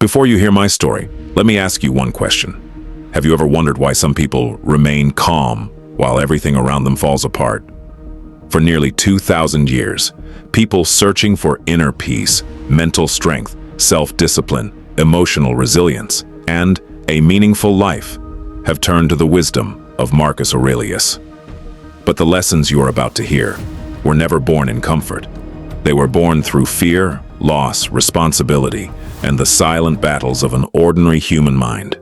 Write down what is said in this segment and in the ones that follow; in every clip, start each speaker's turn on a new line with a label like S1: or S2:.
S1: Before you hear my story, let me ask you one question. Have you ever wondered why some people remain calm while everything around them falls apart? For nearly 2,000 years, people searching for inner peace, mental strength, self-discipline, emotional resilience, and a meaningful life have turned to the wisdom of Marcus Aurelius. But the lessons you are about to hear were never born in comfort. They were born through fear, loss, responsibility, and the silent battles of an ordinary human mind.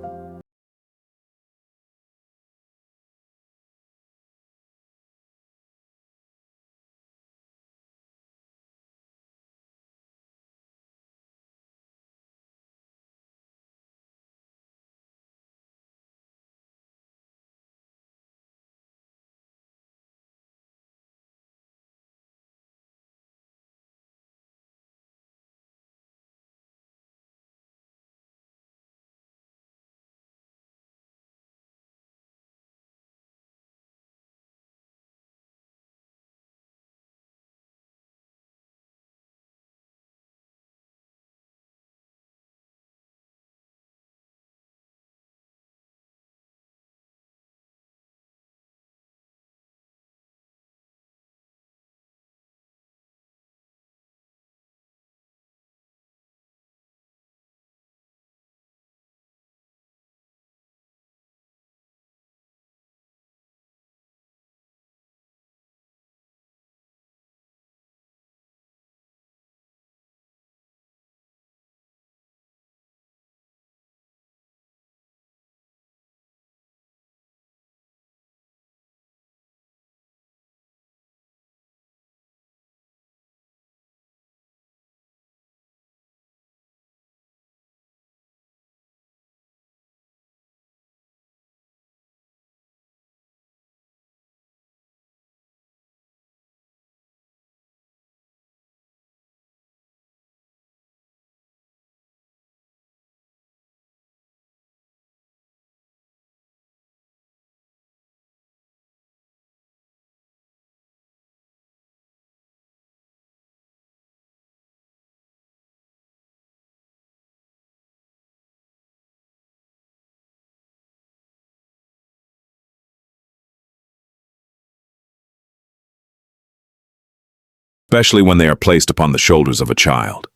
S1: Especially when they are placed upon the shoulders of a child.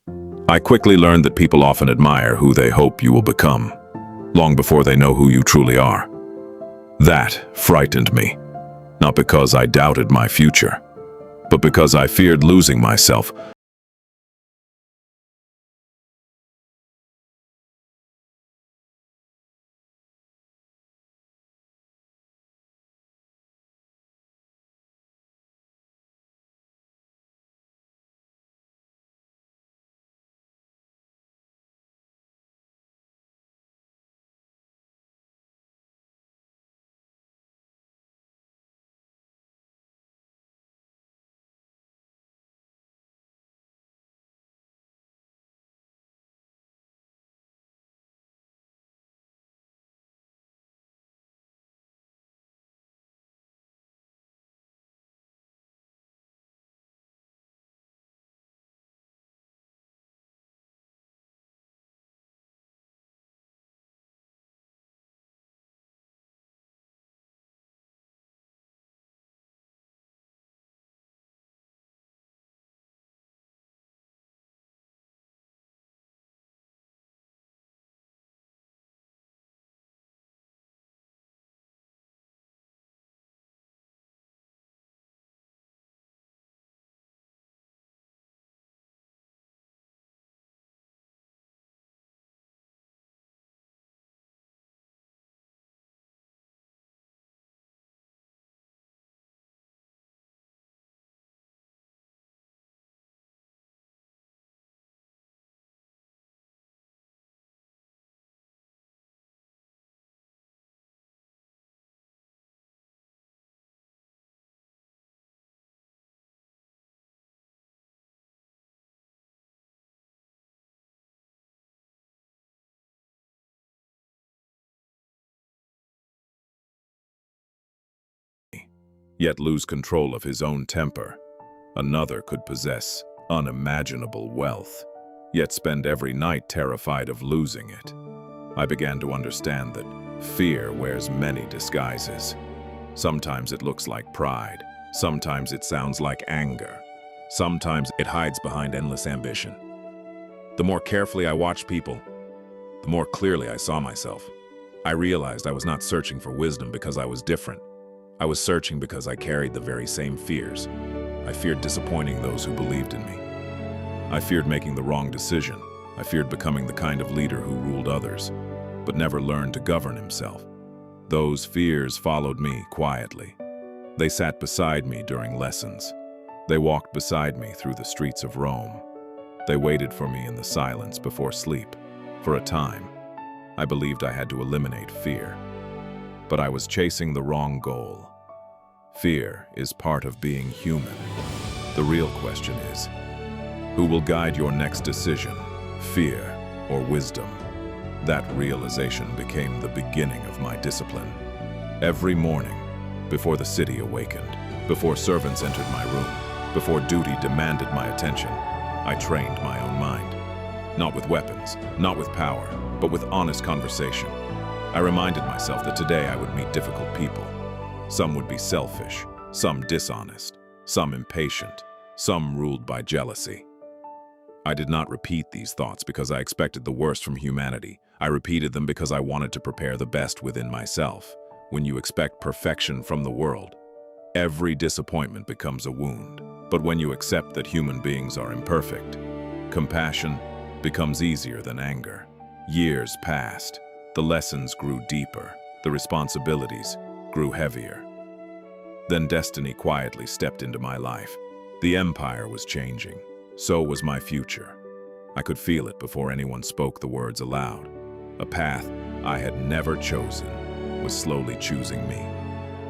S1: I quickly learned that people often admire who they hope you will become, long before they know who you truly are. That frightened me, not because I doubted my future, but because I feared losing myself. Yet lose control of his own temper. Another could possess unimaginable wealth, yet spend every night terrified of losing it. I began to understand that fear wears many disguises. Sometimes it looks like pride, sometimes it sounds like anger, sometimes it hides behind endless ambition. The more carefully I watched people, the more clearly I saw myself. I realized I was not searching for wisdom because I was different. I was searching because I carried the very same fears. I feared disappointing those who believed in me. I feared making the wrong decision. I feared becoming the kind of leader who ruled others, but never learned to govern himself. Those fears followed me quietly. They sat beside me during lessons. They walked beside me through the streets of Rome. They waited for me in the silence before sleep. For a time, I believed I had to eliminate fear. But I was chasing the wrong goal. Fear is part of being human. The real question is, who will guide your next decision, fear or wisdom? That realization became the beginning of my discipline. Every morning, before the city awakened, before servants entered my room, before duty demanded my attention, I trained my own mind. Not with weapons, not with power, but with honest conversation. I reminded myself that today I would meet difficult people. Some would be selfish, some dishonest, some impatient, some ruled by jealousy. I did not repeat these thoughts because I expected the worst from humanity. I repeated them because I wanted to prepare the best within myself. When you expect perfection from the world, every disappointment becomes a wound. But when you accept that human beings are imperfect, compassion becomes easier than anger. Years passed. The lessons grew deeper. The responsibilities grew heavier. Then destiny quietly stepped into my life. The empire was changing. So was my future. I could feel it before anyone spoke the words aloud. A path I had never chosen was slowly choosing me.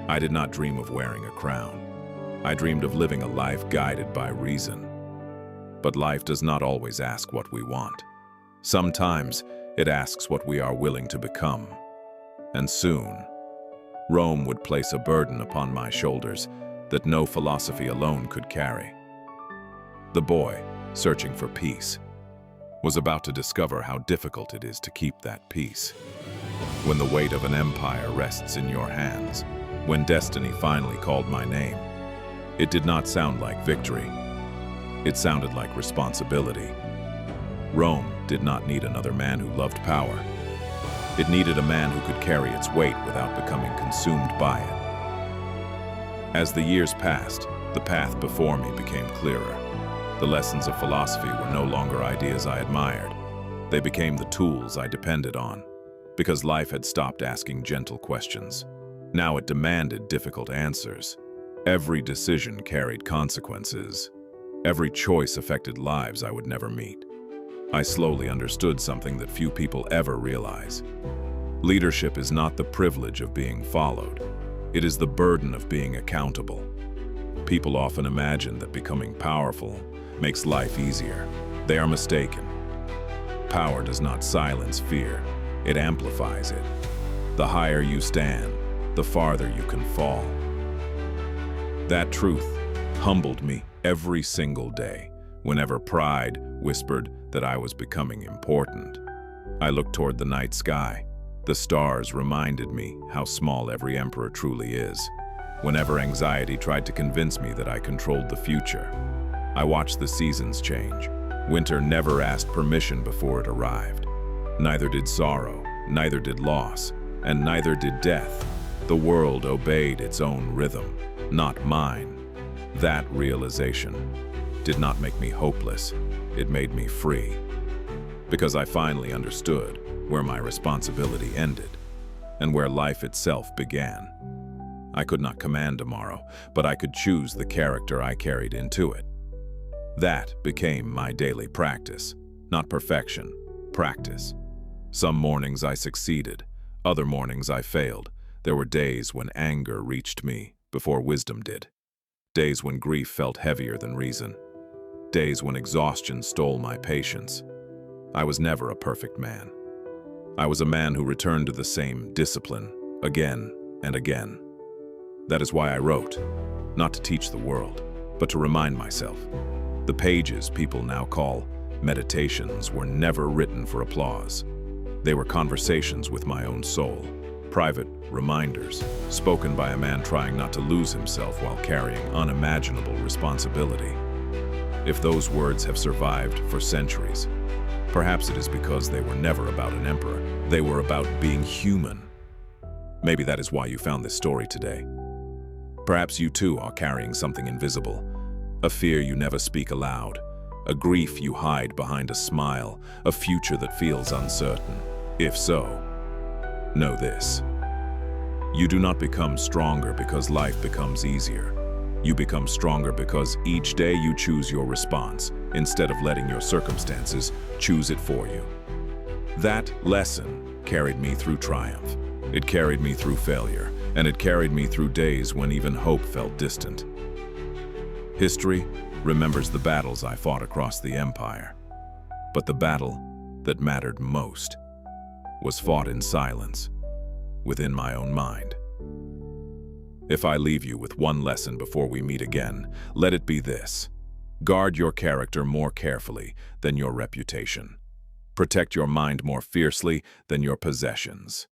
S1: I did not dream of wearing a crown. I dreamed of living a life guided by reason. But life does not always ask what we want. Sometimes it asks what we are willing to become. And soon, Rome would place a burden upon my shoulders that no philosophy alone could carry. The boy, searching for peace, was about to discover how difficult it is to keep that peace. When the weight of an empire rests in your hands, when destiny finally called my name, it did not sound like victory. It sounded like responsibility. Rome did not need another man who loved power. It needed a man who could carry its weight without becoming consumed by it. As the years passed, the path before me became clearer. The lessons of philosophy were no longer ideas I admired. They became the tools I depended on, because life had stopped asking gentle questions. Now it demanded difficult answers. Every decision carried consequences. Every choice affected lives I would never meet. I slowly understood something that few people ever realize. Leadership is not the privilege of being followed. It is the burden of being accountable. People often imagine that becoming powerful makes life easier. They are mistaken. Power does not silence fear, it amplifies it. The higher you stand, the farther you can fall. That truth humbled me every single day, whenever pride whispered that I was becoming important. I looked toward the night sky. The stars reminded me how small every emperor truly is. Whenever anxiety tried to convince me that I controlled the future, I watched the seasons change. Winter never asked permission before it arrived. Neither did sorrow, neither did loss, and neither did death. The world obeyed its own rhythm, not mine. That realization did not make me hopeless, it made me free. Because I finally understood where my responsibility ended and where life itself began. I could not command tomorrow, but I could choose the character I carried into it. That became my daily practice, not perfection, practice. Some mornings I succeeded, other mornings I failed. There were days when anger reached me before wisdom did. Days when grief felt heavier than reason. Days when exhaustion stole my patience. I was never a perfect man. I was a man who returned to the same discipline again and again. That is why I wrote, not to teach the world, but to remind myself. The pages people now call meditations were never written for applause. They were conversations with my own soul, private reminders, spoken by a man trying not to lose himself while carrying unimaginable responsibility. If those words have survived for centuries, perhaps it is because they were never about an emperor. They were about being human. Maybe that is why you found this story today. Perhaps you too are carrying something invisible, a fear you never speak aloud, a grief you hide behind a smile, a future that feels uncertain. If so, know this. You do not become stronger because life becomes easier. You become stronger because each day you choose your response, instead of letting your circumstances choose it for you. That lesson carried me through triumph. It carried me through failure, and it carried me through days when even hope felt distant. History remembers the battles I fought across the empire, but the battle that mattered most was fought in silence, within my own mind. If I leave you with one lesson before we meet again, let it be this. Guard your character more carefully than your reputation. Protect your mind more fiercely than your possessions.